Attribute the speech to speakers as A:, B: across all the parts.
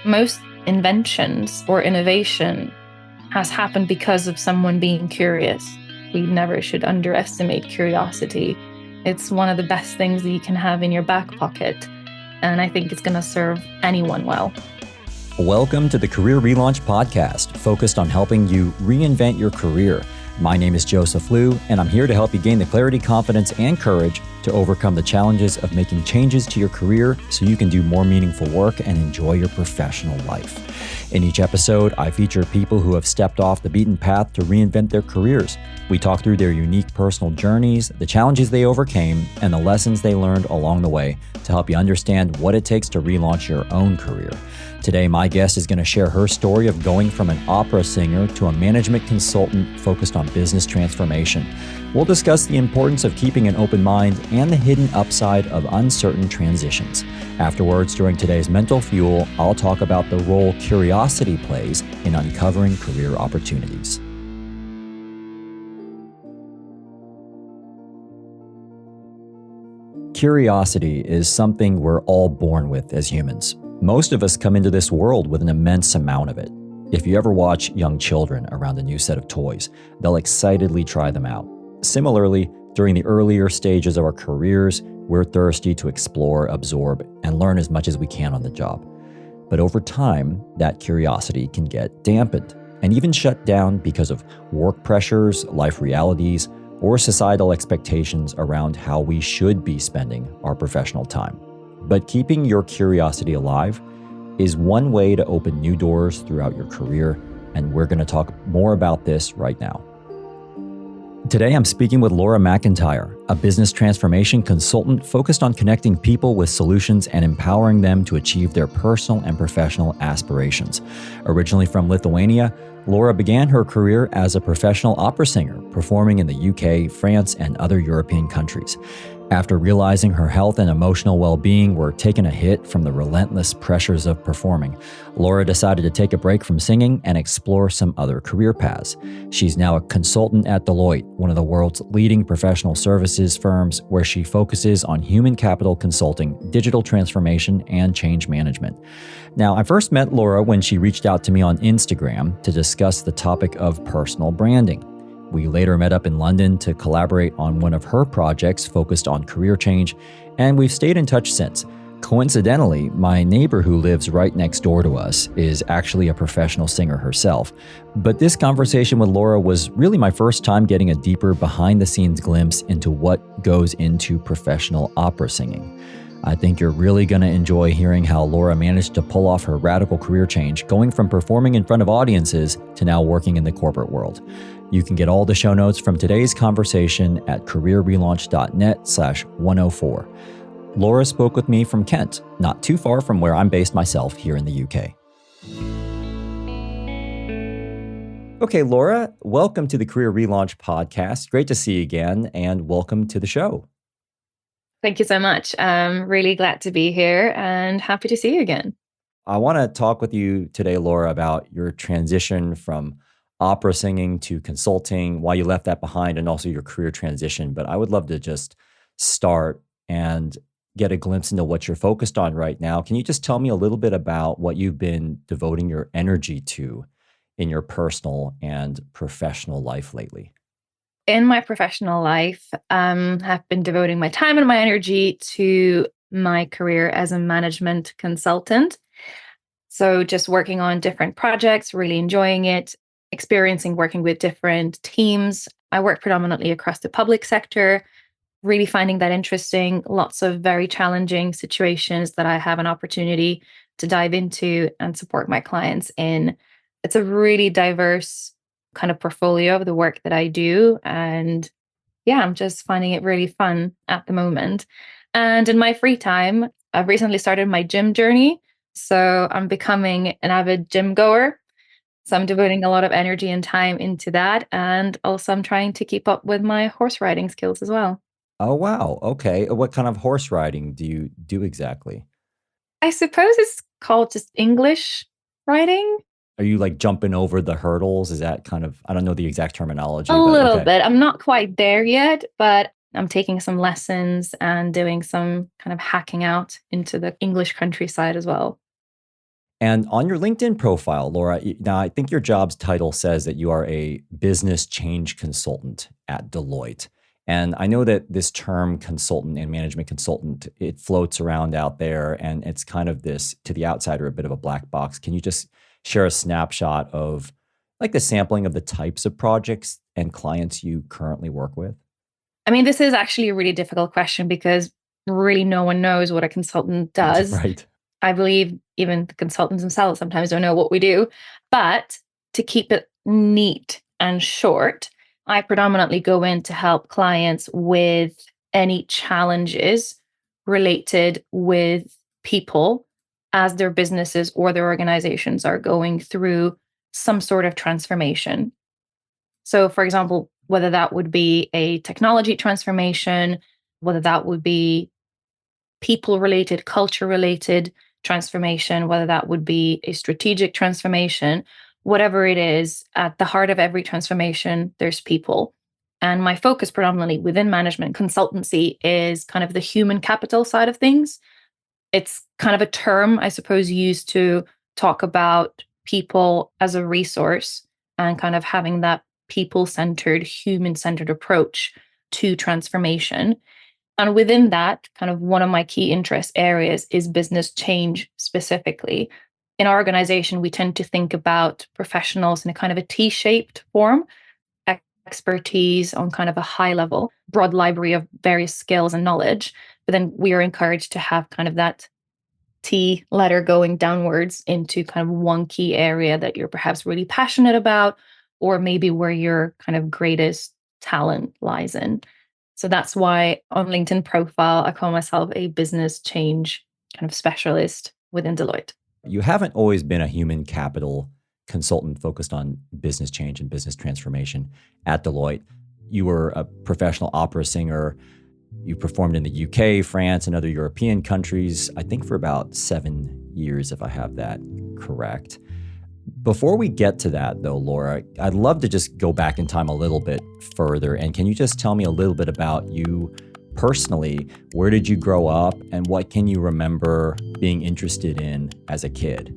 A: Most inventions or innovation has happened because of someone being curious. We never should underestimate curiosity. It's one of the best things that you can have in your back pocket. And I think it's going to serve anyone well.
B: Welcome to the Career Relaunch podcast, focused on helping you reinvent your career. My name is Joseph Liu, and I'm here to help you gain the clarity, confidence, and courage to overcome the challenges of making changes to your career so you can do more meaningful work and enjoy your professional life. In each episode, I feature people who have stepped off the beaten path to reinvent their careers. We talk through their unique personal journeys, the challenges they overcame, and the lessons they learned along the way to help you understand what it takes to relaunch your own career. Today, my guest is going to share her story of going from an opera singer to a management consultant focused on business transformation. We'll discuss the importance of keeping an open mind and the hidden upside of uncertain transitions. Afterwards, during today's Mental Fuel, I'll talk about the role curiosity plays in uncovering career opportunities. Curiosity is something we're all born with as humans. Most of us come into this world with an immense amount of it. If you ever watch young children around a new set of toys, they'll excitedly try them out. Similarly, during the earlier stages of our careers, we're thirsty to explore, absorb, and learn as much as we can on the job. But over time, that curiosity can get dampened and even shut down because of work pressures, life realities, or societal expectations around how we should be spending our professional time. But keeping your curiosity alive is one way to open new doors throughout your career, and we're going to talk more about this right now. Today, I'm speaking with Laura McIntyre, a business transformation consultant focused on connecting people with solutions and empowering them to achieve their personal and professional aspirations. Originally from Lithuania, Laura began her career as a professional opera singer, performing in the UK, France, and other European countries. After realizing her health and emotional well-being were taking a hit from the relentless pressures of performing, Laura decided to take a break from singing and explore some other career paths. She's now a consultant at Deloitte, one of the world's leading professional services firms, where she focuses on human capital consulting, digital transformation, and change management. Now, I first met Laura when she reached out to me on Instagram to discuss the topic of personal branding. We later met up in London to collaborate on one of her projects focused on career change, and we've stayed in touch since. Coincidentally, my neighbor who lives right next door to us is actually a professional singer herself. But this conversation with Laura was really my first time getting a deeper behind-the-scenes glimpse into what goes into professional opera singing. I think you're really going to enjoy hearing how Laura managed to pull off her radical career change, going from performing in front of audiences to now working in the corporate world. You can get all the show notes from today's conversation at careerrelaunch.net/104. Laura spoke with me from Kent, not too far from where I'm based myself here in the UK. Okay, Laura, welcome to the Career Relaunch podcast. Great to see you again, and welcome to the show.
A: Thank you so much. I'm really glad to be here and happy to see you again.
B: I want to talk with you today, Laura, about your transition from opera singing to consulting, why you left that behind, and also your career transition. But I would love to just start and get a glimpse into what you're focused on right now. Can you just tell me a little bit about what you've been devoting your energy to in your personal and professional life lately?
A: In my professional life, have been devoting my time and my energy to my career as a management consultant. So just working on different projects, really enjoying it, experiencing working with different teams. I work predominantly across the public sector, really finding that interesting, lots of very challenging situations that I have an opportunity to dive into and support my clients in. It's a really diverse kind of portfolio of the work that I do. And yeah, I'm just finding it really fun at the moment. And in my free time, I've recently started my gym journey. So I'm becoming an avid gym goer. So I'm devoting a lot of energy and time into that. And also I'm trying to keep up with my horse riding skills as well.
B: Oh, wow. Okay. What kind of horse riding do you do exactly?
A: I suppose it's called just English riding.
B: Are you like jumping over the hurdles? Is that kind of, I don't know the exact terminology,
A: A
B: but
A: little
B: okay.
A: bit. I'm not quite there yet, but I'm taking some lessons and doing some kind of hacking out into the English countryside as well.
B: And on your LinkedIn profile, Laura, now I think your job's title says that you are a business change consultant at Deloitte. And I know that this term consultant and management consultant, it floats around out there, and it's kind of this, to the outsider, a bit of a black box. Can you just share a snapshot of like the sampling of the types of projects and clients you currently work with?
A: I mean, this is actually a really difficult question because really no one knows what a consultant does.
B: Right.
A: I believe even the consultants themselves sometimes don't know what we do. But to keep it neat and short, I predominantly go in to help clients with any challenges related with people as their businesses or their organizations are going through some sort of transformation. So, for example, whether that would be a technology transformation, whether that would be people related, culture related transformation, whether that would be a strategic transformation, whatever it is, at the heart of every transformation, there's people. And my focus predominantly within management consultancy is kind of the human capital side of things. It's kind of a term, I suppose, used to talk about people as a resource and kind of having that people centered, human centered approach to transformation. And within that, kind of one of my key interest areas is business change specifically. In our organization, we tend to think about professionals in a kind of a T shaped form, expertise on kind of a high level, broad library of various skills and knowledge. But then we are encouraged to have kind of that T letter going downwards into kind of one key area that you're perhaps really passionate about, or maybe where your kind of greatest talent lies in. So that's why on LinkedIn profile, I call myself a business change kind of specialist within Deloitte.
B: You haven't always been a human capital consultant focused on business change and business transformation at Deloitte. You were a professional opera singer. You performed in the UK, France, and other European countries, I think for about 7 years, if I have that correct. Before we get to that, though, Laura, I'd love to just go back in time a little bit further. And can you just tell me a little bit about you personally? Where did you grow up, and what can you remember being interested in as a kid?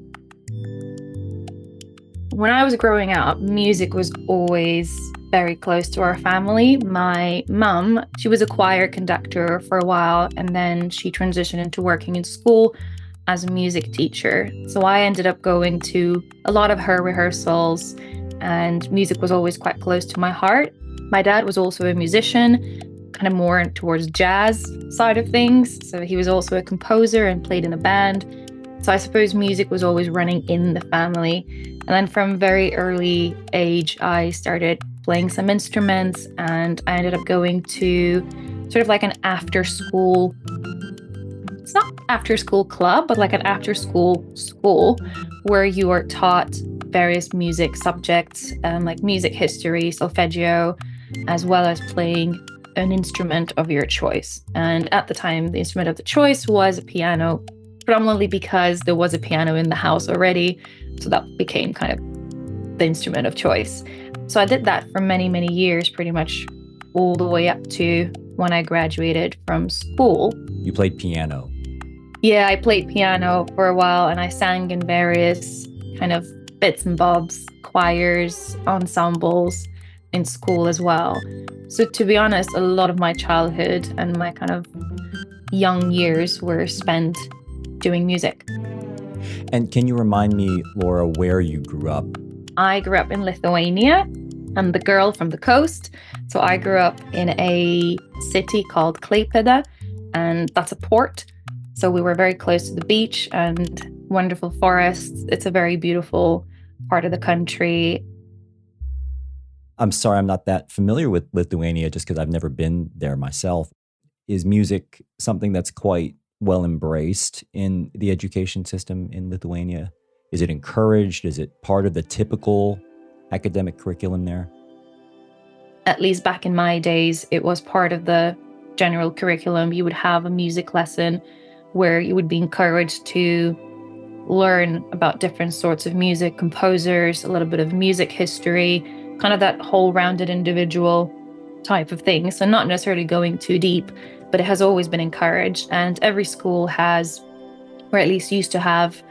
A: When I was growing up, music was always very close to our family. My mum, she was a choir conductor for a while, and then she transitioned into working in school as a music teacher. So I ended up going to a lot of her rehearsals, and music was always quite close to my heart. My dad was also a musician, kind of more towards jazz side of things. So he was also a composer and played in a band. So I suppose music was always running in the family. And then from very early age, I started playing some instruments, and I ended up going to sort of like an after school, it's not after school club, but like an after school where you are taught various music subjects, like music history, solfeggio, as well as playing an instrument of your choice. And at the time, the instrument of the choice was a piano, predominantly because there was a piano in the house already. So that became kind of the instrument of choice. So I did that for many, many years, pretty much all the way up to when I graduated from school.
B: You played piano.
A: Yeah, I played piano for a while, and I sang in various kind of bits and bobs, choirs, ensembles in school as well. So to be honest, a lot of my childhood and my kind of young years were spent doing music.
B: And can you remind me, Laura, where you grew up?
A: I grew up in Lithuania. I'm the girl from the coast. So I grew up in a city called Klaipėda, and that's a port. So we were very close to the beach and wonderful forests. It's a very beautiful part of the country.
B: I'm sorry, I'm not that familiar with Lithuania just because I've never been there myself. Is music something that's quite well embraced in the education system in Lithuania? Is it encouraged? Is it part of the typical academic curriculum there?
A: At least back in my days, it was part of the general curriculum. You would have a music lesson where you would be encouraged to learn about different sorts of music, composers, a little bit of music history, kind of that whole rounded individual type of thing. So not necessarily going too deep, but it has always been encouraged. And every school has, or at least used to have,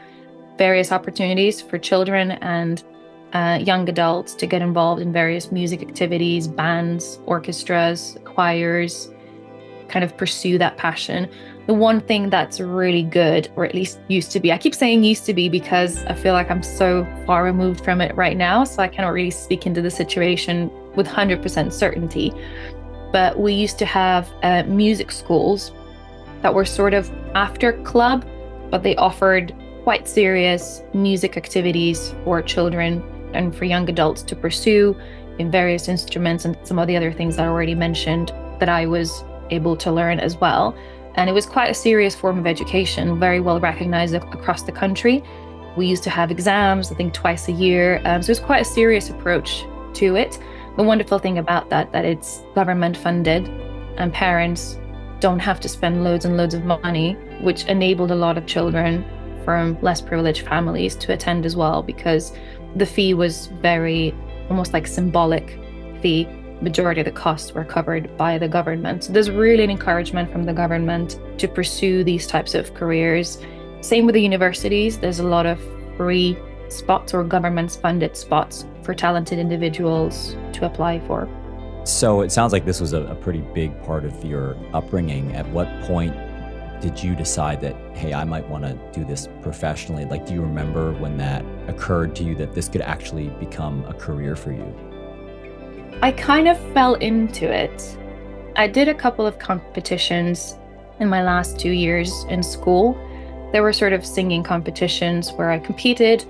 A: various opportunities for children and young adults to get involved in various music activities, bands, orchestras, choirs, kind of pursue that passion. The one thing that's really good, or at least used to be, I keep saying used to be because I feel like I'm so far removed from it right now, so I cannot really speak into the situation with 100% certainty. But we used to have music schools that were sort of after club, but they offered quite serious music activities for children and for young adults to pursue in various instruments and some of the other things that I already mentioned that I was able to learn as well. And it was quite a serious form of education, very well recognized across the country. We used to have exams, I think twice a year. So it was quite a serious approach to it. The wonderful thing about that it's government funded and parents don't have to spend loads and loads of money, which enabled a lot of children from less privileged families to attend as well, because the fee was very, almost like symbolic fee. Majority of the costs were covered by the government. So there's really an encouragement from the government to pursue these types of careers. Same with the universities. There's a lot of free spots or government funded spots for talented individuals to apply for.
B: So it sounds like this was a pretty big part of your upbringing. At what point did you decide that, hey, I might want to do this professionally? Like, do you remember when that occurred to you that this could actually become a career for you?
A: I kind of fell into it. I did a couple of competitions in my last 2 years in school. There were sort of singing competitions where I competed.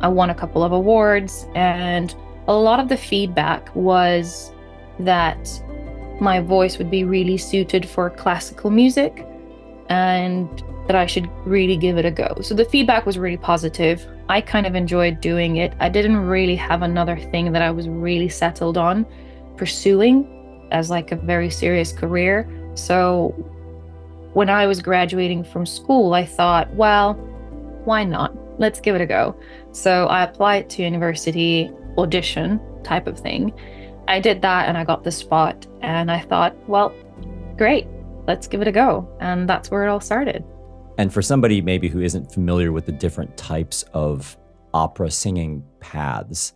A: I won a couple of awards, and a lot of the feedback was that my voice would be really suited for classical music and that I should really give it a go. So the feedback was really positive. I kind of enjoyed doing it. I didn't really have another thing that I was really settled on pursuing as like a very serious career. So when I was graduating from school, I thought, well, why not? Let's give it a go. So I applied to university audition type of thing. I did that and I got the spot, and I thought, well, great, let's give it a go. And that's where it all started.
B: And for somebody maybe who isn't familiar with the different types of opera singing paths,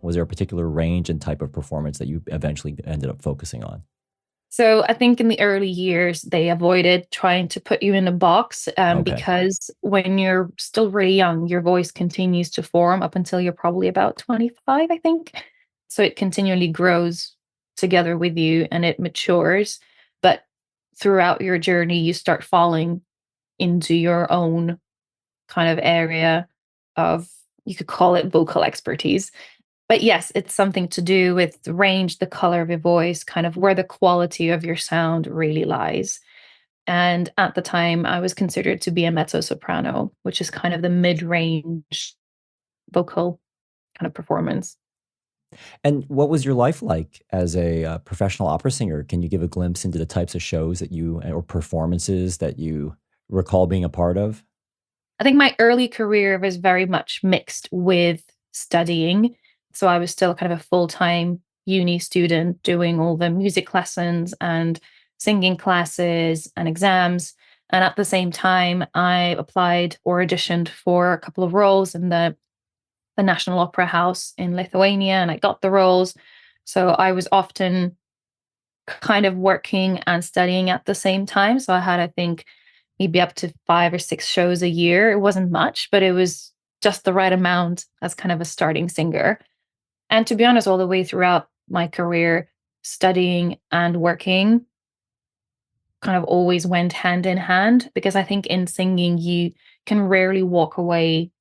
B: was there a particular range and type of performance that you eventually ended up focusing on?
A: So I think in the early years, they avoided trying to put you in a box
B: Okay.
A: because when you're still really young, your voice continues to form up until you're probably about 25, I think. So it continually grows together with you and it matures. But throughout your journey, you start falling into your own kind of area of, you could call it vocal expertise. But yes, it's something to do with the range, the color of your voice, kind of where the quality of your sound really lies. And at the time, I was considered to be a mezzo soprano, which is kind of the mid range vocal kind of performance.
B: And what was your life like as a professional opera singer? Can you give a glimpse into the types of shows that you or performances that you recall being a part of?
A: I think my early career was very much mixed with studying. So I was still kind of a full time uni student doing all the music lessons and singing classes and exams. And at the same time, I applied or auditioned for a couple of roles in the National Opera House in Lithuania, and I got the roles. So I was often kind of working and studying at the same time. So I had, I think, maybe up to 5 or 6 shows a year. It wasn't much, but it was just the right amount as kind of a starting singer. And to be honest, all the way throughout my career, studying and working kind of always went hand in hand, because I think in singing, you can rarely walk away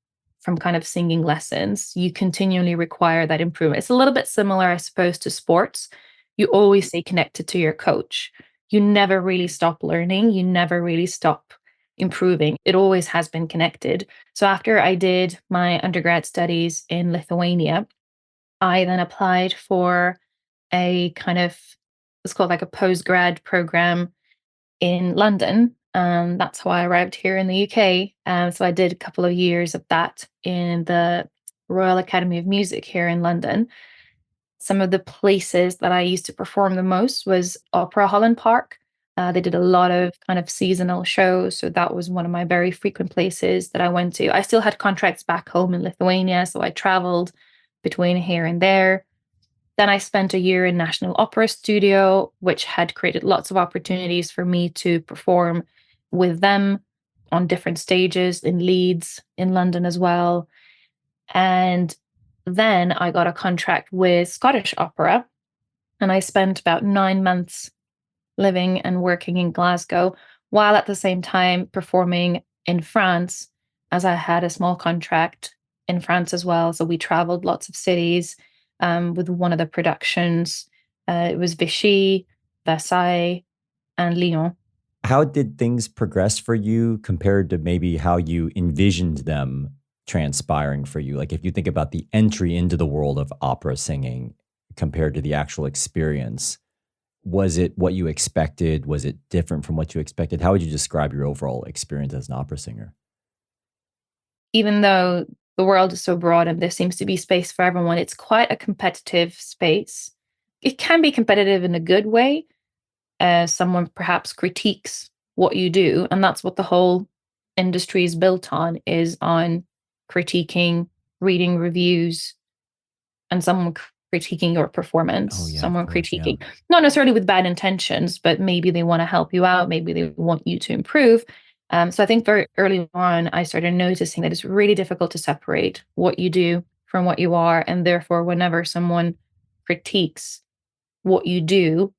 A: from kind of singing lessons. You continually require that improvement. It's a little bit similar, I suppose, to sports. You always stay connected to your coach. You never really stop learning. You never really stop improving. It always has been connected. So after I did my undergrad studies in Lithuania, I then applied for a kind of, it's called like a postgrad program in London. That's how I arrived here in the UK. So I did a couple of years of that in the Royal Academy of Music here in London. Some of the places that I used to perform the most was Opera Holland Park. They did a lot of kind of seasonal shows. So that was one of my very frequent places that I went to. I still had contracts back home in Lithuania. So I traveled between here and there. Then I spent a year in National Opera Studio, which had created lots of opportunities for me to perform with them on different stages in Leeds, in London as well. And then I got a contract with Scottish Opera, and I spent about 9 months living and working in Glasgow, while at the same time performing in France, as I had a small contract in France as well. So we traveled lots of cities with one of the productions. It was Vichy, Versailles, and Lyon.
B: How did things progress for you compared to maybe how you envisioned them transpiring for you? Like if you think about the entry into the world of opera singing compared to the actual experience, was it what you expected? Was it different from what you expected? How would you describe your overall experience as an opera singer?
A: Even though the world is so broad and there seems to be space for everyone, it's quite a competitive space. It can be competitive in a good way. Someone perhaps critiques what you do, and that's what the whole industry is built on, is on critiquing, reading reviews, and someone critiquing your performance,
B: Oh yeah, of
A: someone
B: course, yeah.
A: critiquing, not necessarily with bad intentions, but maybe they want to help you out, maybe they want you to improve. So I think very early on, I started noticing that it's really difficult to separate what you do from what you are. And therefore, whenever someone critiques what you do,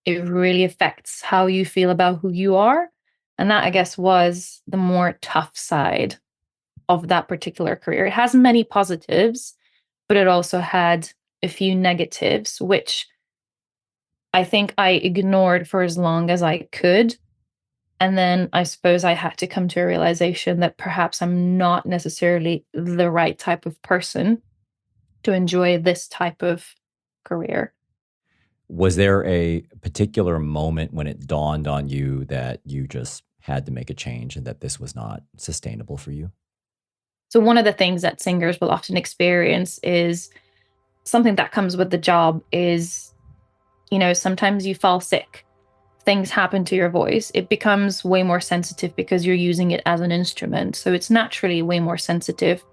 A: it really affects how you feel about who you are. And that, I guess, was the more tough side of that particular career. It has many positives, but it also had a few negatives, which I think I ignored for as long as I could. And then I suppose I had to come to a realization that perhaps I'm not necessarily the right type of person to enjoy this type of career.
B: Was there a particular moment when it dawned on you that you just had to make a change and that this was not sustainable for you?
A: So, one of the things that singers will often experience is something that comes with the job is, sometimes you fall sick, things happen to your voice. It becomes way more sensitive because you're using it as an instrument. So, it's naturally way more sensitive.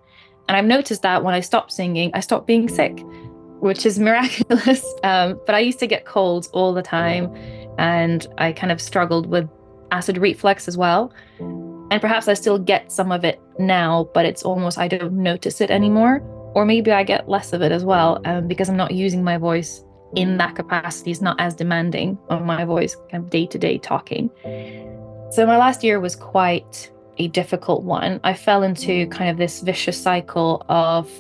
A: And I've noticed that when I stopped singing, I stopped being sick, which is miraculous. But I used to get colds all the time, and I kind of struggled with acid reflux as well. And perhaps I still get some of it now, but it's almost, I don't notice it anymore. Or maybe I get less of it as well, because I'm not using my voice in that capacity. It's not as demanding on my voice, kind of day to day talking. So my last year was quite a difficult one. I fell into kind of this vicious cycle of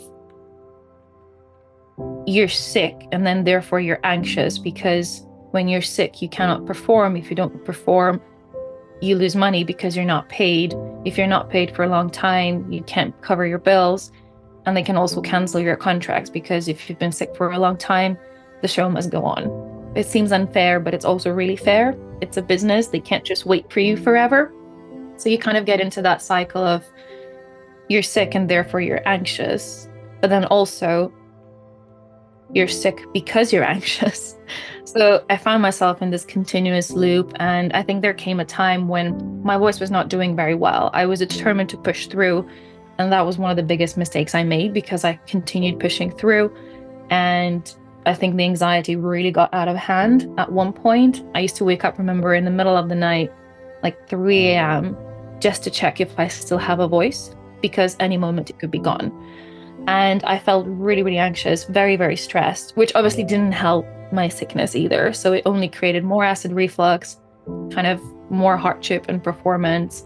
A: you're sick and then therefore you're anxious, because when you're sick, you cannot perform. If you don't perform, you lose money because you're not paid. If you're not paid for a long time, you can't cover your bills. And they can also cancel your contracts, because if you've been sick for a long time, the show must go on. It seems unfair, but it's also really fair. It's a business. They can't just wait for you forever. So you kind of get into that cycle of you're sick and therefore you're anxious, but then also you're sick because you're anxious. So I found myself in this continuous loop. And I think there came a time when my voice was not doing very well. I was determined to push through. And that was one of the biggest mistakes I made, because I continued pushing through. And I think the anxiety really got out of hand at one point. I used to wake up, remember, in the middle of the night, like 3 a.m., just to check if I still have a voice, because any moment it could be gone. And I felt really, really anxious, very, very stressed, which obviously didn't help my sickness either. So it only created more acid reflux, kind of more hardship and performance.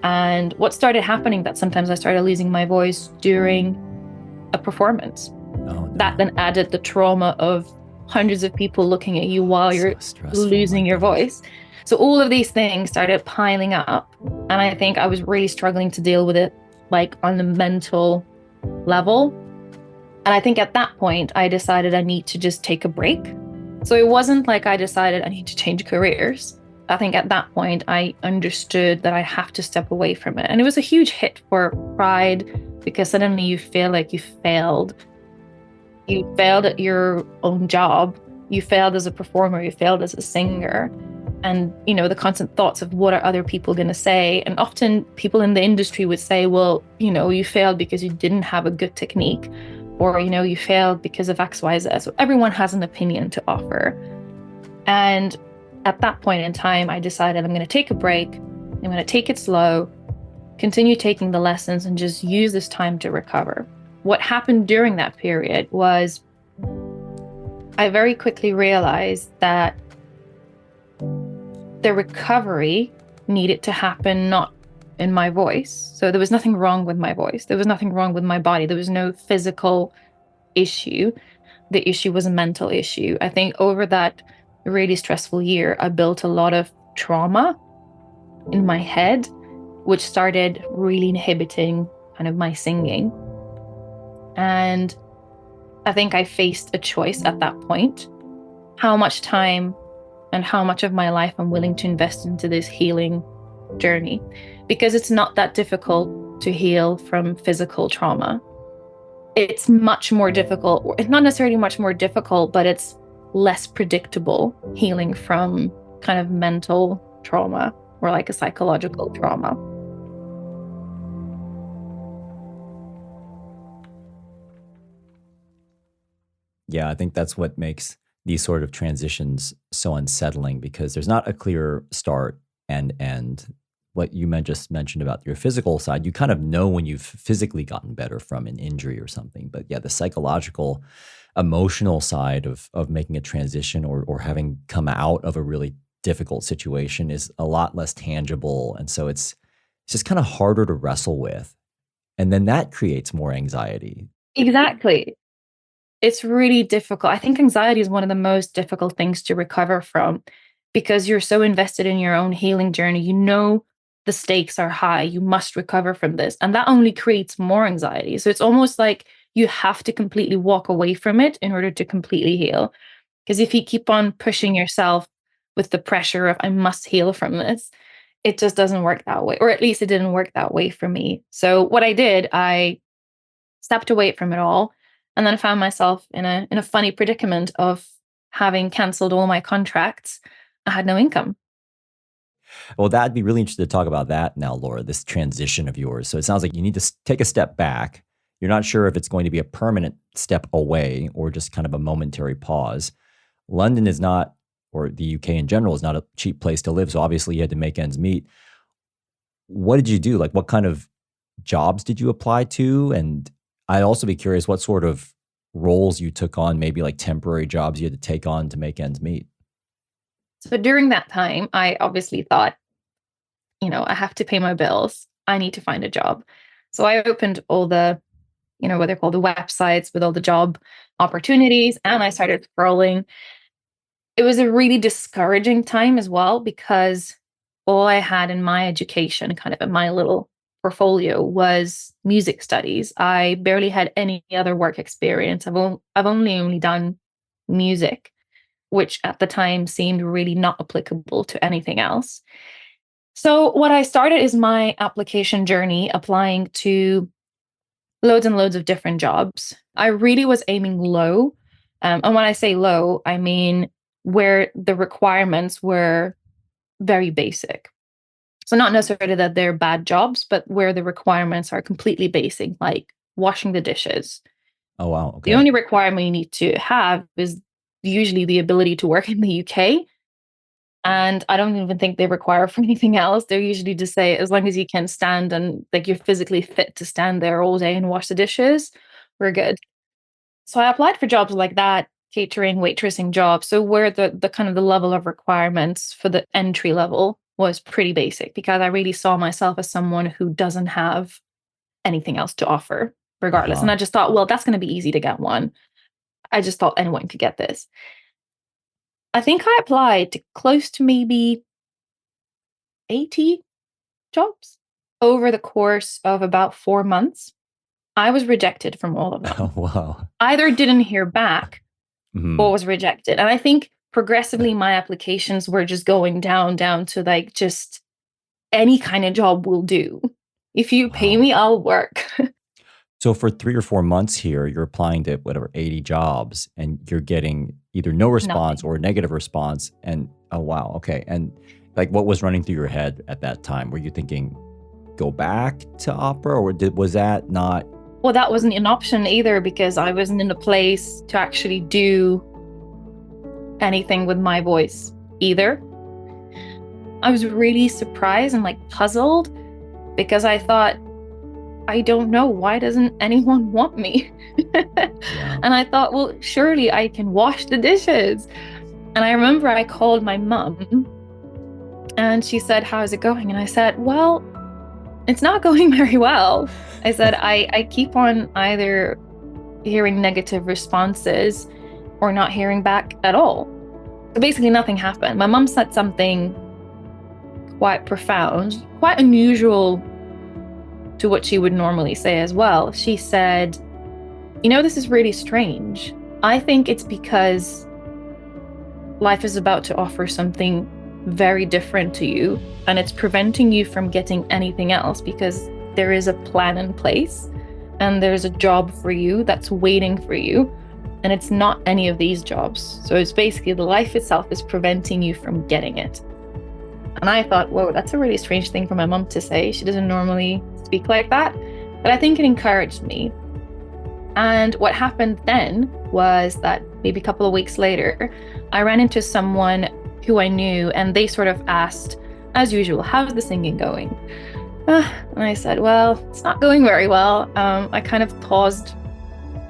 A: And what started happening, that sometimes I started losing my voice during a performance.
B: Oh, no.
A: That then added the trauma of hundreds of people looking at you while you're losing your voice. So all of these things started piling up. And I think I was really struggling to deal with it, like on the mental level. And I think at that point, I decided I need to just take a break. So it wasn't like I decided I need to change careers. I think at that point, I understood that I have to step away from it. And it was a huge hit for pride, because suddenly you feel like you failed. You failed at your own job. You failed as a performer. You failed as a singer. And, the constant thoughts of what are other people going to say. And often people in the industry would say, well, you failed because you didn't have a good technique, or, you failed because of X, Y, Z. So everyone has an opinion to offer. And at that point in time, I decided I'm going to take a break. I'm going to take it slow, continue taking the lessons, and just use this time to recover. What happened during that period was I very quickly realized that the recovery needed to happen not in my voice. So there was nothing wrong with my voice. There was nothing wrong with my body. There was no physical issue. The issue was a mental issue. I think over that really stressful year, I built a lot of trauma in my head, which started really inhibiting kind of my singing. And I think I faced a choice at that point, how much time and how much of my life I'm willing to invest into this healing journey, because it's not that difficult to heal from physical trauma. It's much more difficult, or it's not necessarily much more difficult, but it's less predictable healing from kind of mental trauma or like a psychological trauma.
B: Yeah, I think that's what makes these sort of transitions so unsettling, because there's not a clear start and end. What you just mentioned about your physical side, you kind of know when you've physically gotten better from an injury or something. But yeah, the psychological, emotional side of making a transition or having come out of a really difficult situation is a lot less tangible. And so it's just kind of harder to wrestle with. And then that creates more anxiety.
A: Exactly. It's really difficult. I think anxiety is one of the most difficult things to recover from, because you're so invested in your own healing journey. The stakes are high. You must recover from this. And that only creates more anxiety. So it's almost like you have to completely walk away from it in order to completely heal. Because if you keep on pushing yourself with the pressure of, I must heal from this, it just doesn't work that way. Or at least it didn't work that way for me. So what I did, I stepped away from it all. And then I found myself in a funny predicament of having canceled all my contracts. I had no income.
B: Well, that'd be really interesting to talk about that now, Laura, this transition of yours. So it sounds like you need to take a step back. You're not sure if it's going to be a permanent step away or just kind of a momentary pause. London is not, or the UK in general, is not a cheap place to live. So obviously you had to make ends meet. What did you do? Like, what kind of jobs did you apply to? And I'd also be curious what sort of roles you took on, maybe like temporary jobs you had to take on to make ends meet.
A: So during that time, I obviously thought, I have to pay my bills. I need to find a job. So I opened all the, what they're called, the websites with all the job opportunities, and I started scrolling. It was a really discouraging time as well, because all I had in my education, kind of in my little portfolio, was music studies. I barely had any other work experience. I've only done music, which at the time seemed really not applicable to anything else. So what I started is my application journey, applying to loads and loads of different jobs. I really was aiming low. And when I say low, I mean where the requirements were very basic. So not necessarily that they're bad jobs, but where the requirements are completely basic, like washing the dishes.
B: Oh, wow.
A: The
B: Okay.
A: only requirement you need to have is usually the ability to work in the UK. And I don't even think they require for anything else. They're usually just say, as long as you can stand and like you're physically fit to stand there all day and wash the dishes, we're good. So I applied for jobs like that, catering, waitressing jobs. So where the kind of the level of requirements for the entry level was pretty basic, because I really saw myself as someone who doesn't have anything else to offer, regardless. And
B: Uh-huh.
A: I just thought, well, that's going to be easy to get one. I just thought anyone could get this. I think I applied to close to maybe 80 jobs over the course of about 4 months. I was rejected from all of
B: Oh,
A: them.
B: wow.
A: Either didn't hear back or
B: Mhm.
A: was rejected. And I think progressively my applications were just going down to like just any kind of job will do. If you pay
B: Wow.
A: me, I'll work.
B: So for 3 or 4 months here, you're applying to whatever 80 jobs, and you're getting either no response
A: Nothing.
B: or a negative response. And Oh, wow. Okay. And like, what was running through your head at that time? Were you thinking, go back to opera, or was that not?
A: Well, that wasn't an option either because I wasn't in a place to actually do anything with my voice either. I was really surprised and like puzzled because I thought, I don't know, why doesn't anyone want me?
B: Yeah.
A: And I thought, well, surely I can wash the dishes. And I remember I called my mum and she said, how's it going? And I said, well, it's not going very well. I said, I keep on either hearing negative responses or not hearing back at all. So basically, nothing happened. My mum said something quite profound, quite unusual to what she would normally say as well. She said, you know, this is really strange. I think it's because life is about to offer something very different to you, and it's preventing you from getting anything else because there is a plan in place and there's a job for you that's waiting for you. And it's not any of these jobs. So it's basically the life itself is preventing you from getting it. And I thought, whoa, that's a really strange thing for my mom to say. She doesn't normally speak like that. But I think it encouraged me. And what happened then was that maybe a couple of weeks later, I ran into someone who I knew, and they sort of asked, as usual, how's the singing going? And I said, well, it's not going very well. I kind of paused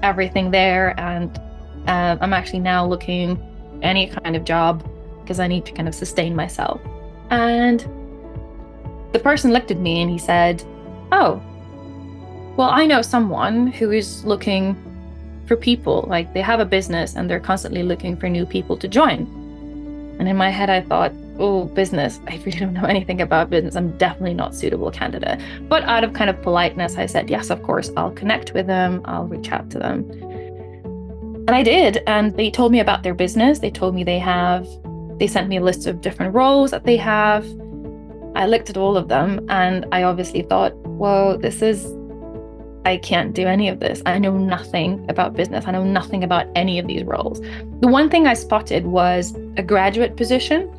A: everything there, and I'm actually now looking any kind of job because I need to kind of sustain myself. And the person looked at me and he said, oh, well, I know someone who is looking for people, like they have a business and they're constantly looking for new people to join. And in my head, I thought, oh, business, I really don't know anything about business. I'm definitely not a suitable candidate. But out of kind of politeness, I said, yes, of course, I'll connect with them. I'll reach out to them. And I did. And they told me about their business. They told me they sent me a list of different roles that they have. I looked at all of them and I obviously thought, whoa, I can't do any of this. I know nothing about business. I know nothing about any of these roles. The one thing I spotted was a graduate position.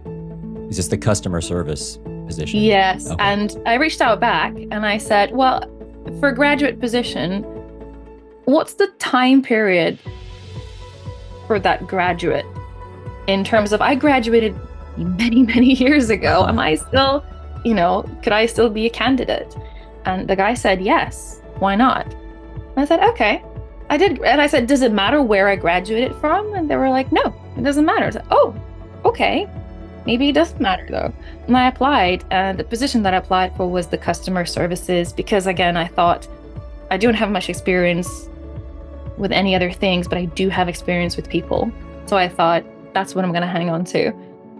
B: Is this the customer service position?
A: Yes.
B: Okay.
A: And I reached out back and I said, well, for a graduate position, what's the time period for that graduate? In terms of, I graduated many, many years ago. Am I still, could I still be a candidate? And the guy said, yes. Why not? And I said, okay. I did. And I said, does it matter where I graduated from? And they were like, no, it doesn't matter. I said, oh, okay. Maybe it doesn't matter though. And I applied, and the position that I applied for was the customer services because, again, I thought I don't have much experience with any other things, but I do have experience with people. So I thought that's what I'm going to hang on to.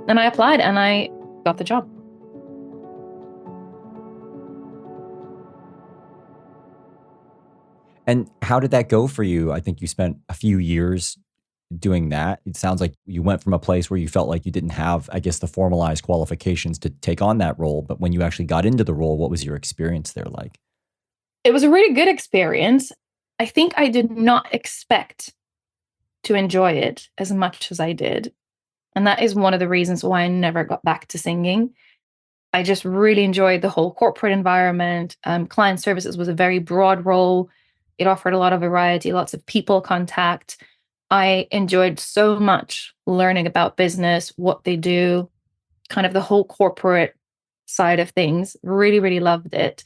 A: And I applied and I got the job.
B: And how did that go for you? I think you spent a few years doing that. It sounds like you went from a place where you felt like you didn't have, I guess, the formalized qualifications to take on that role. But when you actually got into the role, what was your experience there like?
A: It was a really good experience. I think I did not expect to enjoy it as much as I did. And that is one of the reasons why I never got back to singing. I just really enjoyed the whole corporate environment. Client services was a very broad role. It offered a lot of variety, lots of people contact. I enjoyed so much learning about business, what they do, kind of the whole corporate side of things. Really, really loved it.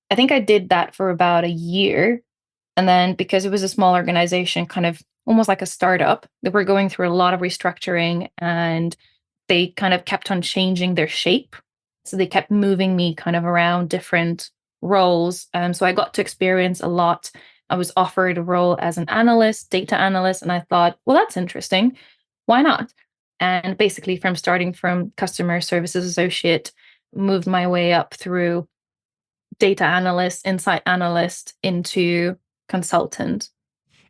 A: I think I did that for about a year. And then because it was a small organization, kind of almost like a startup, they were going through a lot of restructuring and they kind of kept on changing their shape. So they kept moving me kind of around different roles. So I got to experience a lot. I was offered a role as an analyst, data analyst, and I thought, well, that's interesting. Why not? And basically starting from customer services associate, moved my way up through data analyst, insight analyst into consultant.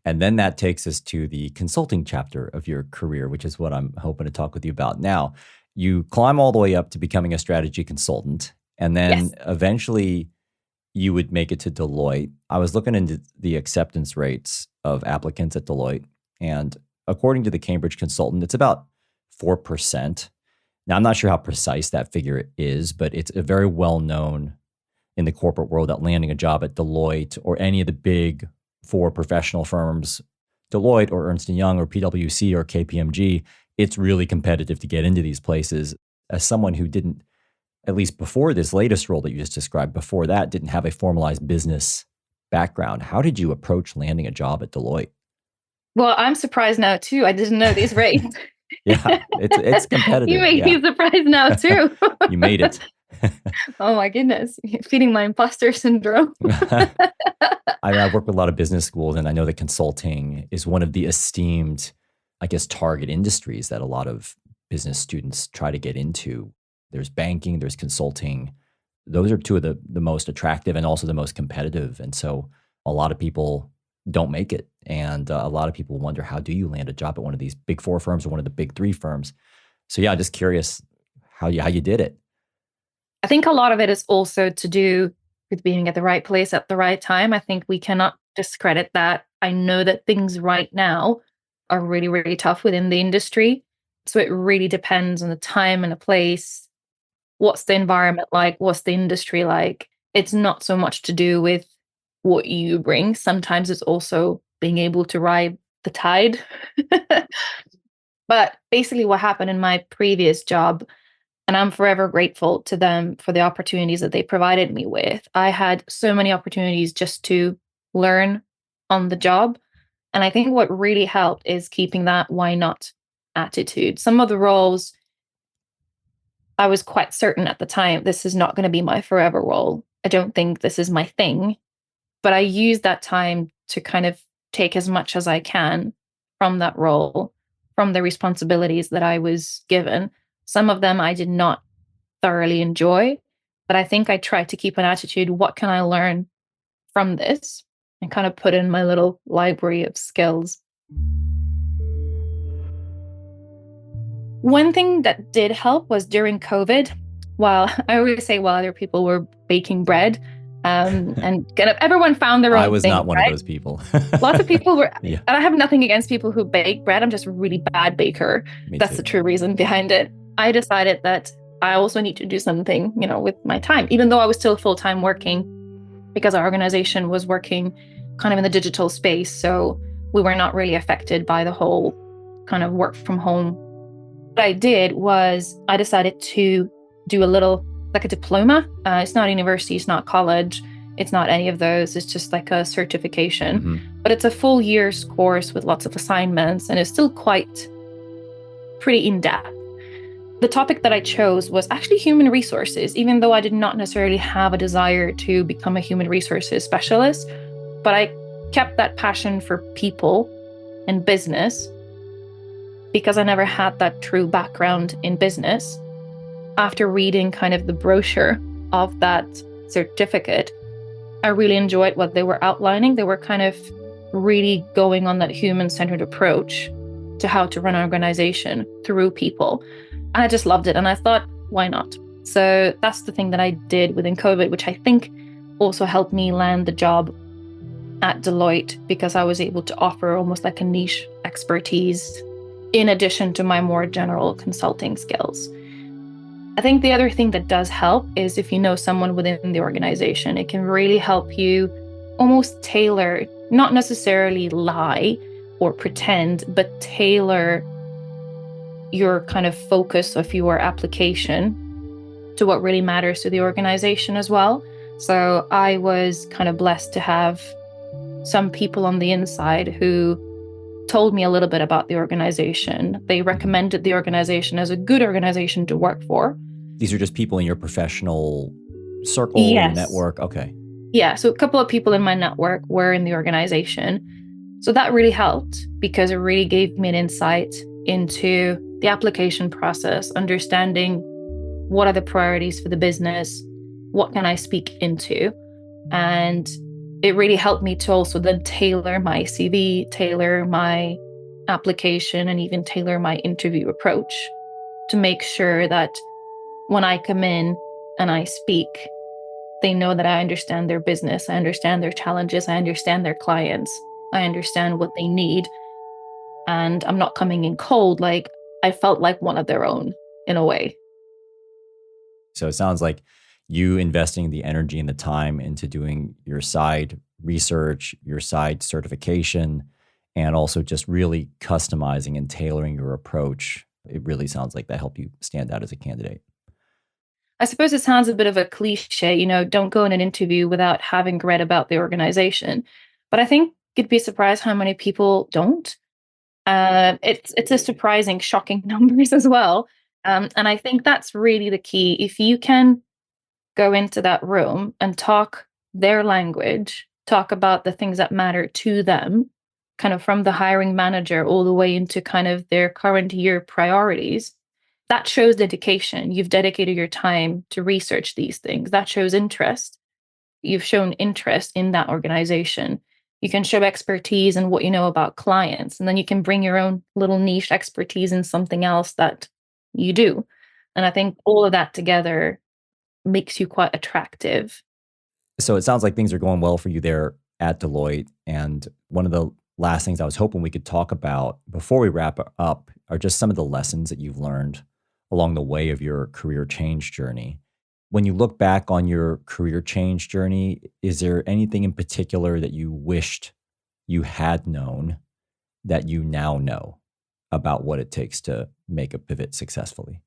B: And then that takes us to the consulting chapter of your career, which is what I'm hoping to talk with you about now. You climb all the way up to becoming a strategy consultant, and then eventually you would make it to Deloitte. I was looking into the acceptance rates of applicants at Deloitte, and according to the Cambridge Consultant, it's about 4%. Now, I'm not sure how precise that figure is, but it's a very well known in the corporate world that landing a job at Deloitte or any of the big four professional firms, Deloitte or Ernst & Young or PwC or KPMG, it's really competitive to get into these places. As someone who didn't, at least before this latest role that you just described, before that, didn't have a formalized business background, how did you approach landing a job at Deloitte?
A: Well, I'm surprised now too. I didn't know these rates.
B: Yeah, it's competitive.
A: You make
B: Yeah.
A: me surprised now too.
B: You made it.
A: Oh my goodness. Feeding my imposter syndrome.
B: I work with a lot of business schools, and I know that consulting is one of the esteemed, I guess, target industries that a lot of business students try to get into. There's banking, there's consulting. Those are two of the most attractive and also the most competitive. And so a lot of people don't make it. And a lot of people wonder, how do you land a job at one of these big four firms or one of the big three firms? So yeah, just curious how you did it.
A: I think a lot of it is also to do with being at the right place at the right time. I think we cannot discredit that. I know that things right now are really, really tough within the industry. So it really depends on the time and the place. What's the environment like? What's the industry like? It's not so much to do with what you bring. Sometimes it's also being able to ride the tide. But basically, what happened in my previous job, and I'm forever grateful to them for the opportunities that they provided me with. I had so many opportunities just to learn on the job. And I think what really helped is keeping that why not attitude. Some of the roles, I was quite certain at the time, this is not going to be my forever role. I don't think this is my thing. But I used that time to kind of take as much as I can from that role, from the responsibilities that I was given. Some of them I did not thoroughly enjoy, but I think I tried to keep an attitude, what can I learn from this? And kind of put in my little library of skills. One thing that did help was during COVID, while I always say while other people were baking bread, and kind of everyone found their own
B: I was
A: thing,
B: not one
A: right?
B: of those people.
A: Lots of people were,
B: Yeah,
A: and I have nothing against people who bake bread. I'm just a really bad baker.
B: me
A: That's
B: too.
A: the true reason behind it. I decided that I also need to do something, with my time, even though I was still full-time working, because our organization was working kind of in the digital space. So we were not really affected by the whole kind of work from home. What I did was I decided to do a little, like a diploma. It's not university, it's not college, it's not any of those. It's just like a certification.
B: Mhm.
A: But it's a full year's course with lots of assignments, and it's still quite pretty in-depth. The topic that I chose was actually human resources, even though I did not necessarily have a desire to become a human resources specialist. But I kept that passion for people and business because I never had that true background in business. After reading kind of the brochure of that certificate, I really enjoyed what they were outlining. They were kind of really going on that human-centered approach to how to run an organization through people. And I just loved it. And I thought, why not? So that's the thing that I did within COVID, which I think also helped me land the job at Deloitte, because I was able to offer almost like a niche expertise in addition to my more general consulting skills. I think the other thing that does help is if you know someone within the organization, it can really help you almost tailor, not necessarily lie or pretend, but tailor your kind of focus of your application to what really matters to the organization as well. So I was kind of blessed to have some people on the inside who told me a little bit about the organization. They recommended the organization as a good organization to work for.
B: These are just people in your professional circle, your
A: Yes.
B: network. Okay.
A: Yeah, so a couple of people in my network were in the organization. So that really helped because it really gave me an insight into the application process, understanding what are the priorities for the business, what can I speak into. And it really helped me to also then tailor my CV, tailor my application, and even tailor my interview approach to make sure that when I come in and I speak, they know that I understand their business, I understand their challenges, I understand their clients, I understand what they need. And I'm not coming in cold. Like, I felt like one of their own. in a way.
B: So it sounds like you investing the energy and the time into doing your side research, your side certification, and also just really customizing and tailoring your approach. It really sounds like that helped you stand out as a candidate.
A: I suppose it sounds a bit of a cliche, don't go in an interview without having read about the organization. But I think you'd be surprised how many people don't. It's a surprising, shocking numbers as well. And I think that's really the key. If you can go into that room and talk their language, talk about the things that matter to them, kind of from the hiring manager all the way into kind of their current year priorities, that shows dedication. You've dedicated your time to research these things. That shows interest. You've shown interest in that organization. You can show expertise in what you know about clients, and then you can bring your own little niche expertise in something else that you do. And I think all of that together makes you quite attractive.
B: So it sounds like things are going well for you there at Deloitte. And one of the last things I was hoping we could talk about before we wrap up are just some of the lessons that you've learned along the way of your career change journey. When you look back on your career change journey, is there anything in particular that you wished you had known that you now know about what it takes to make a pivot successfully?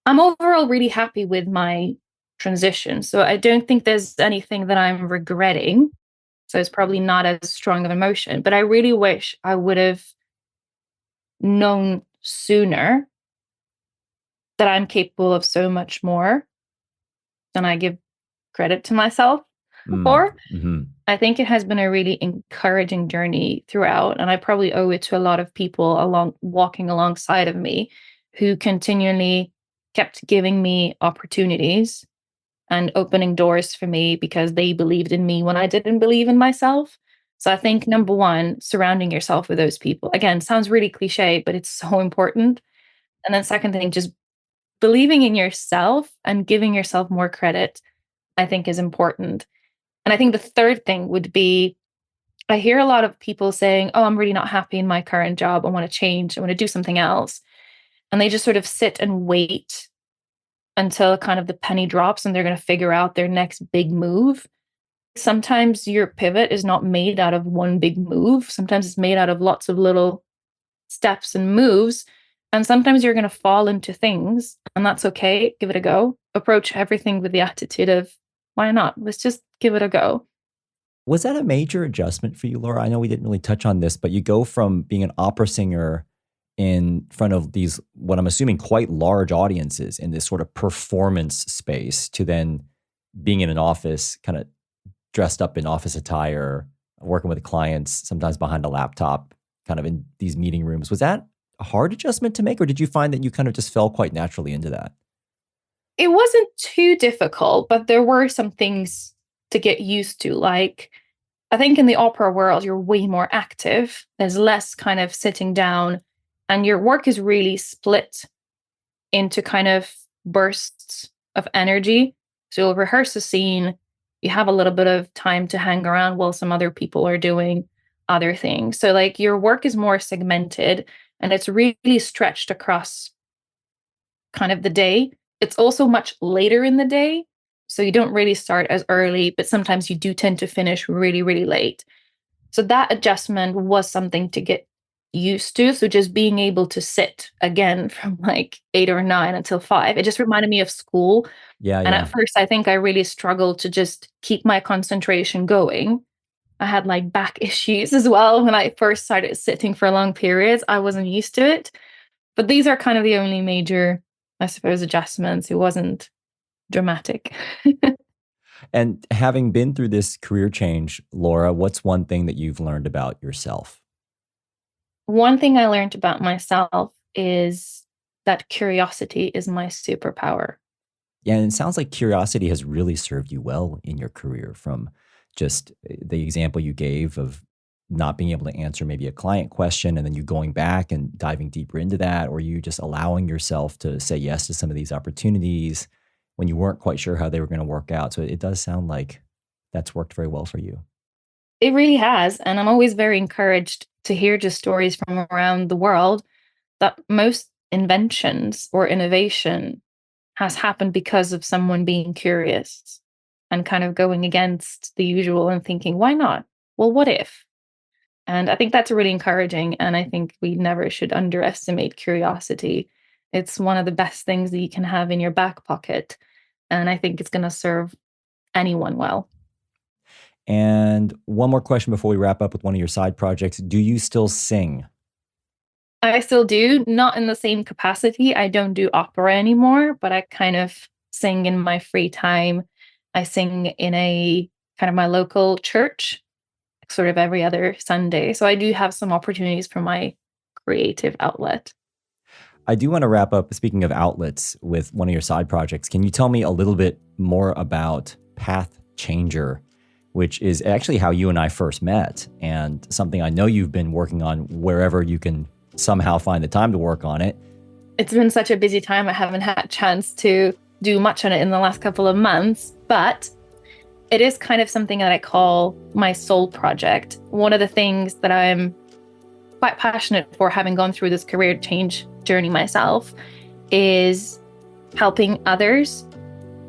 A: I'm overall really happy with my transition. So I don't think there's anything that I'm regretting. So it's probably not as strong of emotion, but I really wish I would have known sooner that I'm capable of so much more than I give credit to myself
B: Mm,
A: for.
B: hmm.
A: I think it has been a really encouraging journey throughout, and I probably owe it to a lot of people along walking alongside of me who continually kept giving me opportunities and opening doors for me because they believed in me when I didn't believe in myself. So I think number one, surrounding yourself with those people. Again, sounds really cliche, but it's so important. And then second thing, just believing in yourself and giving yourself more credit, I think is important. And I think the third thing would be I hear a lot of people saying, "Oh, I'm really not happy in my current job. I want to change. I want to do something else." And they just sort of sit and wait until kind of the penny drops and they're going to figure out their next big move. Sometimes your pivot is not made out of one big move. Sometimes it's made out of lots of little steps and moves. And sometimes you're going to fall into things, and that's okay. Give it a go. Approach everything with the attitude of, why not? Let's just give it a go.
B: Was that a major adjustment for you, Laura? I know we didn't really touch on this, but you go from being an opera singer in front of these, what I'm assuming, quite large audiences in this sort of performance space to then being in an office, kind of dressed up in office attire, working with clients, sometimes behind a laptop, kind of in these meeting rooms. Was that a hard adjustment to make, or did you find that you kind of just fell quite naturally into that?
A: It wasn't too difficult, but there were some things to get used to. Like, I think in the opera world, you're way more active. There's less kind of sitting down, and your work is really split into kind of bursts of energy. So you'll rehearse a scene, you have a little bit of time to hang around while some other people are doing other things. So, like, your work is more segmented and it's really stretched across kind of the day. It's also much later in the day. So you don't really start as early, but sometimes you do tend to finish really, really late. So that adjustment was something to get used to. So just being able to sit again from like 8 or 9 until 5, it just reminded me of school.
B: Yeah,
A: And
B: yeah.
A: at first, I think I really struggled to just keep my concentration going. I had like back issues as well when I first started sitting for long periods. I wasn't used to it. But these are kind of the only major, I suppose, adjustments. It wasn't dramatic.
B: And having been through this career change, Laura, what's one thing that you've learned about yourself?
A: One thing I learned about myself is that curiosity is my superpower.
B: Yeah, and it sounds like curiosity has really served you well in your career from just the example you gave of not being able to answer maybe a client question and then you going back and diving deeper into that, or you just allowing yourself to say yes to some of these opportunities when you weren't quite sure how they were going to work out. So it does sound like that's worked very well for you.
A: It really has. And I'm always very encouraged to hear just stories from around the world that most inventions or innovation has happened because of someone being curious and kind of going against the usual and thinking, why not? Well, what if? And I think that's really encouraging. And I think we never should underestimate curiosity. It's one of the best things that you can have in your back pocket. And I think it's going to serve anyone well.
B: And one more question before we wrap up with one of your side projects. Do you still sing?
A: I still do, not in the same capacity. I don't do opera anymore, but I kind of sing in my free time. I sing in a kind of my local church, sort of every other Sunday. So I do have some opportunities for my creative outlet.
B: I do want to wrap up, speaking of outlets, with one of your side projects. Can you tell me a little bit more about Path Changer, which is actually how you and I first met, and something I know you've been working on wherever you can somehow find the time to work on it?
A: It's been such a busy time. I haven't had a chance to do much on it in the last couple of months, but it is kind of something that I call my soul project. One of the things that I'm quite passionate for, having gone through this career change journey myself, is helping others.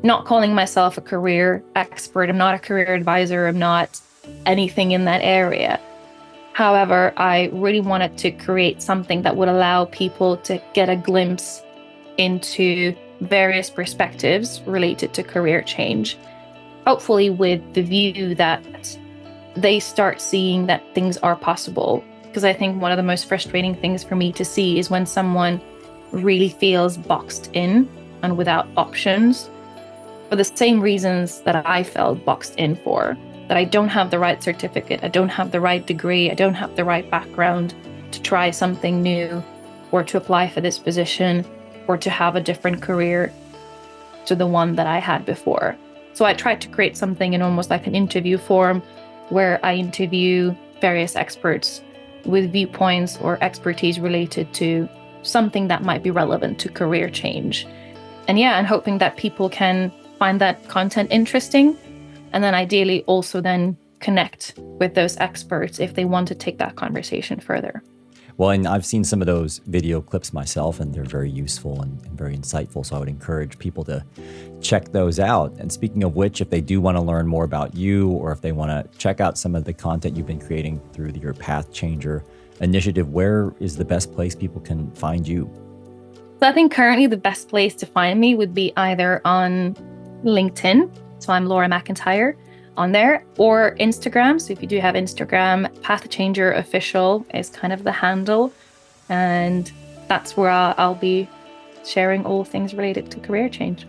A: Not calling myself a career expert. I'm not a career advisor. I'm not anything in that area. However, I really wanted to create something that would allow people to get a glimpse into various perspectives related to career change. Hopefully with the view that they start seeing that things are possible. Because I think one of the most frustrating things for me to see is when someone really feels boxed in and without options, for the same reasons that I felt boxed in for. That I don't have the right certificate, I don't have the right degree, I don't have the right background to try something new, or to apply for this position, or to have a different career to the one that I had before. So I tried to create something in almost like an interview form, where I interview various experts with viewpoints or expertise related to something that might be relevant to career change. And hoping that people can find that content interesting, and then ideally also then connect with those experts if they want to take that conversation further.
B: Well, and I've seen some of those video clips myself, and they're very useful and very insightful. So I would encourage people to check those out. And speaking of which, if they do want to learn more about you, or if they want to check out some of the content you've been creating through your Path Changer initiative, where is the best place people can find you?
A: So I think currently the best place to find me would be either on LinkedIn. So I'm Laura McIntyre on there, or Instagram. So if you do have Instagram, Path Changer Official is kind of the handle. And that's where I'll be sharing all things related to career change.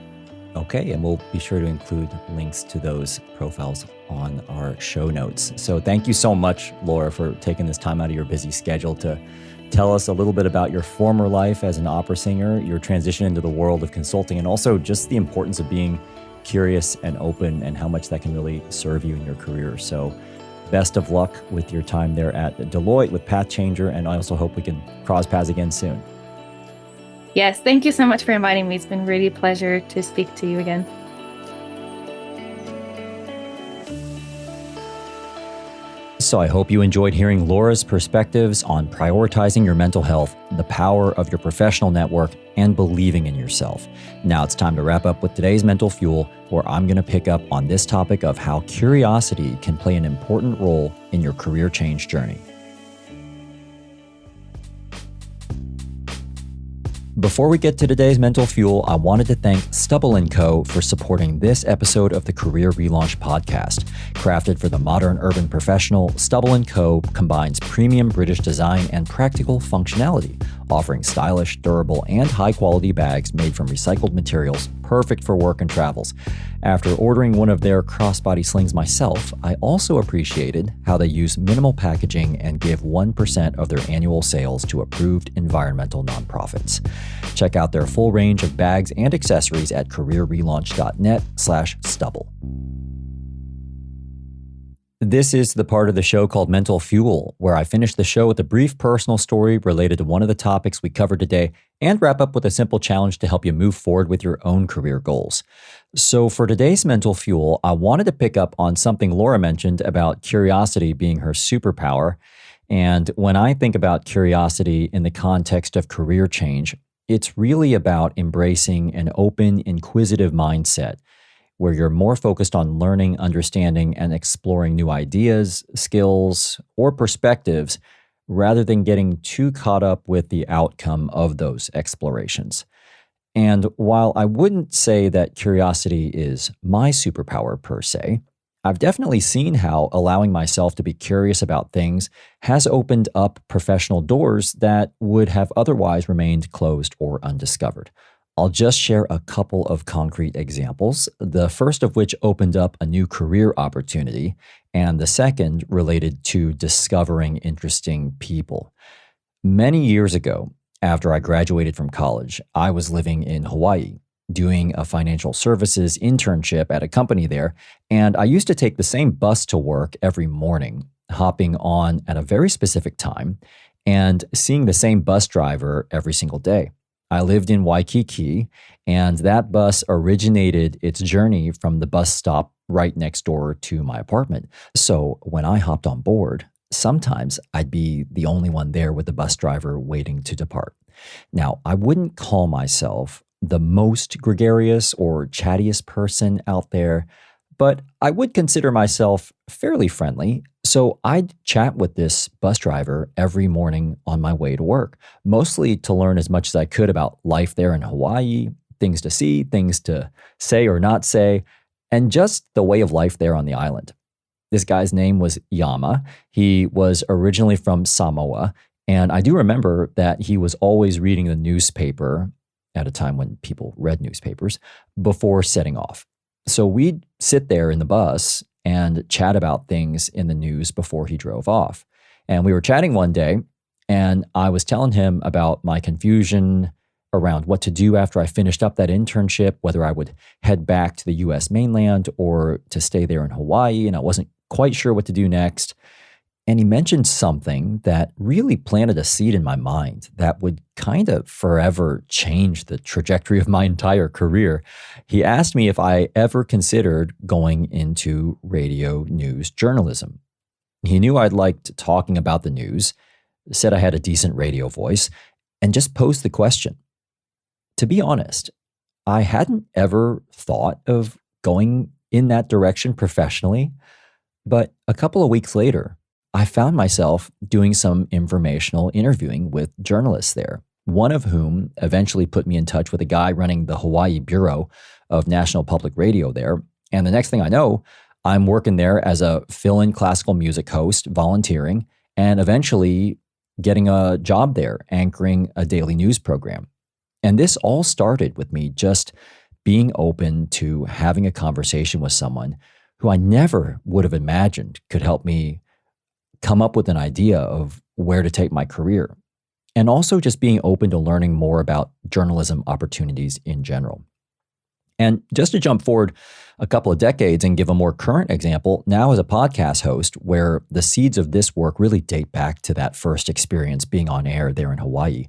B: Okay, and we'll be sure to include links to those profiles on our show notes. So thank you so much, Laura, for taking this time out of your busy schedule to tell us a little bit about your former life as an opera singer, your transition into the world of consulting, and also just the importance of being curious and open, and how much that can really serve you in your career. So best of luck with your time there at Deloitte with Path Changer, and I also hope we can cross paths again soon.
A: Yes, thank you so much for inviting me. It's been really a pleasure to speak to you again.
B: So I hope you enjoyed hearing Laura's perspectives on prioritizing your mental health, the power of your professional network, and believing in yourself. Now it's time to wrap up with today's Mental Fuel, where I'm going to pick up on this topic of how curiosity can play an important role in your career change journey. Before we get to today's Mental Fuel, I wanted to thank Stubble & Co. for supporting this episode of the Career Relaunch podcast. Crafted for the modern urban professional, Stubble & Co. combines premium British design and practical functionality, offering stylish, durable, and high-quality bags made from recycled materials, perfect for work and travels. After ordering one of their crossbody slings myself, I also appreciated how they use minimal packaging and give 1% of their annual sales to approved environmental nonprofits. Check out their full range of bags and accessories at careerrelaunch.net/stubble. This is the part of the show called Mental Fuel, where I finish the show with a brief personal story related to one of the topics we covered today, and wrap up with a simple challenge to help you move forward with your own career goals. So for today's Mental Fuel, I wanted to pick up on something Laura mentioned about curiosity being her superpower. And when I think about curiosity in the context of career change, It's really about embracing an open, inquisitive mindset where you're more focused on learning, understanding, and exploring new ideas, skills, or perspectives rather than getting too caught up with the outcome of those explorations. And while I wouldn't say that curiosity is my superpower per se, I've definitely seen how allowing myself to be curious about things has opened up professional doors that would have otherwise remained closed or undiscovered. I'll just share a couple of concrete examples, the first of which opened up a new career opportunity, and the second related to discovering interesting people. Many years ago, after I graduated from college, I was living in Hawaii, doing a financial services internship at a company there, and I used to take the same bus to work every morning, hopping on at a very specific time and seeing the same bus driver every single day. I lived in Waikiki, and that bus originated its journey from the bus stop right next door to my apartment. So when I hopped on board, sometimes I'd be the only one there with the bus driver waiting to depart. Now, I wouldn't call myself the most gregarious or chattiest person out there, but I would consider myself fairly friendly. So I'd chat with this bus driver every morning on my way to work, mostly to learn as much as I could about life there in Hawaii, things to see, things to say or not say, and just the way of life there on the island. This guy's name was Yama. He was originally from Samoa, and I do remember that he was always reading the newspaper at a time when people read newspapers before setting off. So we'd sit there in the bus and chat about things in the news before he drove off. And we were chatting one day, and I was telling him about my confusion around what to do after I finished up that internship, whether I would head back to the US mainland or to stay there in Hawaii, and I wasn't quite sure what to do next. And he mentioned something that really planted a seed in my mind that would kind of forever change the trajectory of my entire career. He asked me if I ever considered going into radio news journalism. He knew I'd liked talking about the news, said I had a decent radio voice, and just posed the question. To be honest, I hadn't ever thought of going in that direction professionally, but a couple of weeks later, I found myself doing some informational interviewing with journalists there, one of whom eventually put me in touch with a guy running the Hawaii Bureau of National Public Radio there. And the next thing I know, I'm working there as a fill-in classical music host, volunteering, and eventually getting a job there, anchoring a daily news program. And this all started with me just being open to having a conversation with someone who I never would have imagined could help me come up with an idea of where to take my career, and also just being open to learning more about journalism opportunities in general. And just to jump forward a couple of decades and give a more current example, now as a podcast host, where the seeds of this work really date back to that first experience being on air there in Hawaii.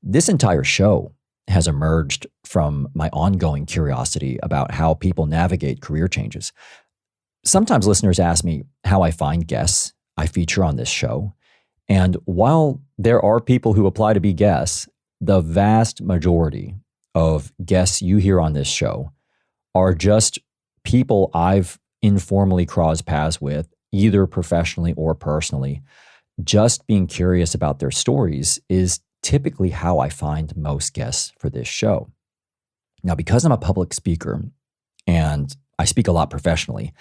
B: This entire show has emerged from my ongoing curiosity about how people navigate career changes. Sometimes listeners ask me how I find guests I feature on this show. And while there are people who apply to be guests, the vast majority of guests you hear on this show are just people I've informally crossed paths with, either professionally or personally. Just being curious about their stories is typically how I find most guests for this show. Now, because I'm a public speaker and I speak a lot professionally,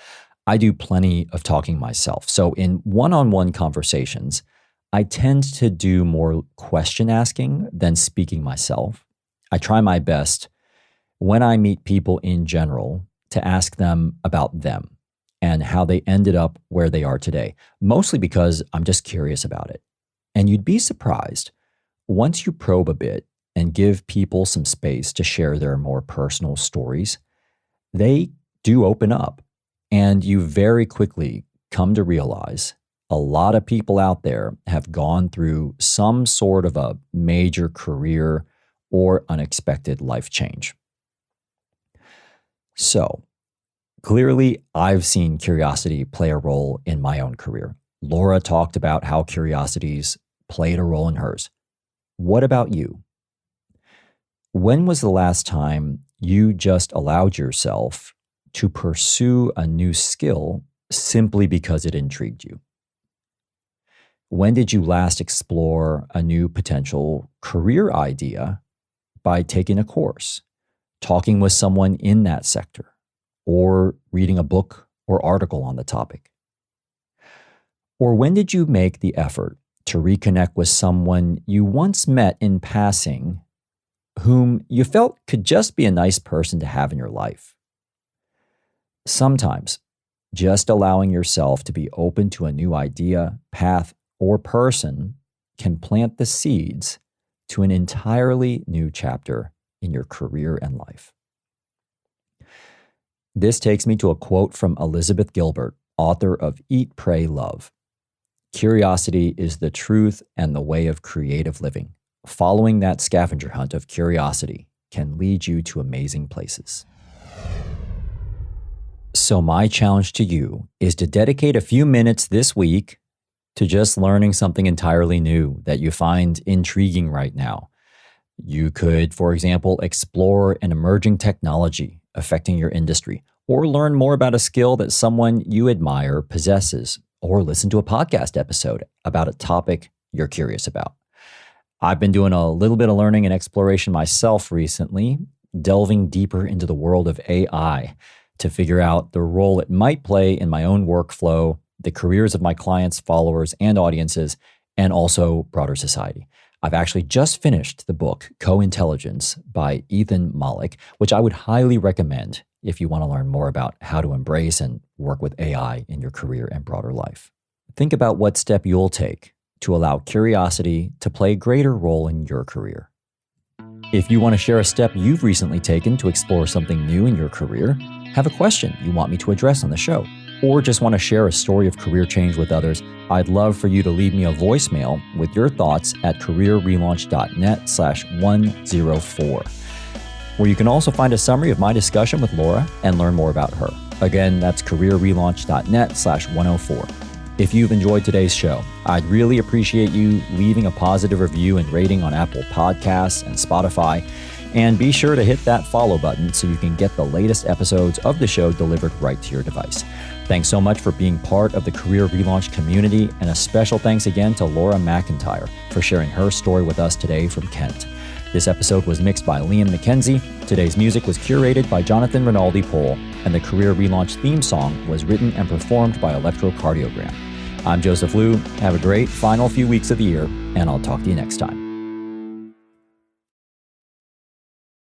B: I do plenty of talking myself. So in one-on-one conversations, I tend to do more question asking than speaking myself. I try my best when I meet people in general to ask them about them and how they ended up where they are today, mostly because I'm just curious about it. And you'd be surprised, once you probe a bit and give people some space to share their more personal stories, they do open up. And you very quickly come to realize a lot of people out there have gone through some sort of a major career or unexpected life change. So clearly, I've seen curiosity play a role in my own career. Laura talked about how curiosities played a role in hers. What about you? When was the last time you just allowed yourself to pursue a new skill simply because it intrigued you? When did you last explore a new potential career idea by taking a course, talking with someone in that sector, or reading a book or article on the topic? Or when did you make the effort to reconnect with someone you once met in passing whom you felt could just be a nice person to have in your life? Sometimes, just allowing yourself to be open to a new idea, path, or person can plant the seeds to an entirely new chapter in your career and life. This takes me to a quote from Elizabeth Gilbert, author of Eat, Pray, Love. Curiosity is the truth and the way of creative living. Following that scavenger hunt of curiosity can lead you to amazing places. So my challenge to you is to dedicate a few minutes this week to just learning something entirely new that you find intriguing right now. You could, for example, explore an emerging technology affecting your industry, or learn more about a skill that someone you admire possesses, or listen to a podcast episode about a topic you're curious about. I've been doing a little bit of learning and exploration myself recently, delving deeper into the world of AI to figure out the role it might play in my own workflow, the careers of my clients, followers, and audiences, and also broader society. I've actually just finished the book Co-Intelligence by Ethan Mollick, which I would highly recommend if you want to learn more about how to embrace and work with AI in your career and broader life. Think about what step you'll take to allow curiosity to play a greater role in your career. If you want to share a step you've recently taken to explore something new in your career, have a question you want me to address on the show, or just want to share a story of career change with others, I'd love for you to leave me a voicemail with your thoughts at careerrelaunch.net/104, where you can also find a summary of my discussion with Laura and learn more about her. Again, that's careerrelaunch.net/104. If you've enjoyed today's show, I'd really appreciate you leaving a positive review and rating on Apple Podcasts and Spotify. And be sure to hit that follow button so you can get the latest episodes of the show delivered right to your device. Thanks so much for being part of the Career Relaunch community, and a special thanks again to Laura McIntyre for sharing her story with us today from Kent. This episode was mixed by Liam McKenzie. Today's music was curated by Jonathan Rinaldi Pohl, and the Career Relaunch theme song was written and performed by Electrocardiogram. I'm Joseph Liu. Have a great final few weeks of the year, and I'll talk to you next time.